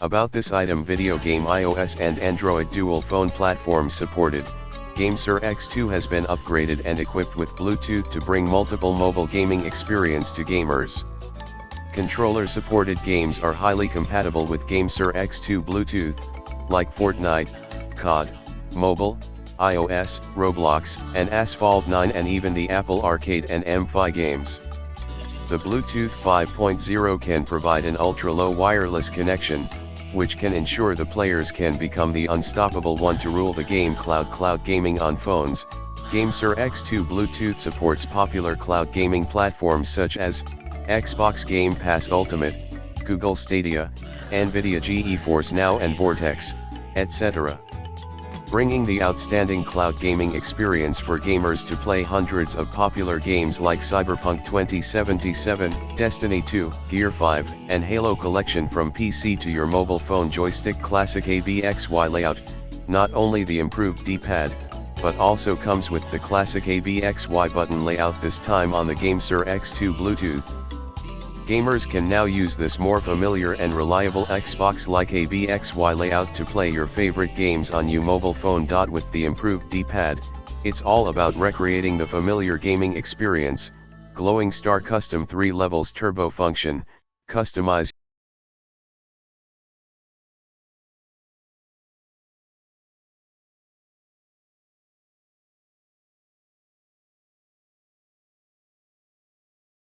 About this item: video game iOS and Android dual phone platforms supported. GameSir X2 has been upgraded and equipped with Bluetooth to bring multiple mobile gaming experience to gamers. Controller-supported games are highly compatible with GameSir X2 Bluetooth, like Fortnite, COD, Mobile, iOS, Roblox, and Asphalt 9, and even the Apple Arcade and MFi games. The Bluetooth 5.0 can provide an ultra-low wireless connection, which can ensure the players can become the unstoppable one to rule the game. Cloud gaming on phones. GameSir X2 Bluetooth supports popular cloud gaming platforms such as Xbox Game Pass Ultimate, Google Stadia, Nvidia GeForce Now and Vortex, etc., bringing the outstanding cloud gaming experience for gamers to play hundreds of popular games like Cyberpunk 2077, Destiny 2, Gear 5, and Halo Collection from PC to your mobile phone joystick. Classic ABXY layout. Not only the improved D-pad, but also comes with the classic ABXY button layout, this time on the GameSir X2 Bluetooth. Gamers can now use this more familiar and reliable Xbox-like ABXY layout to play your favorite games on your mobile phone. With the improved D-pad, it's all about recreating the familiar gaming experience. Glowing Star Custom 3 levels turbo function. Customize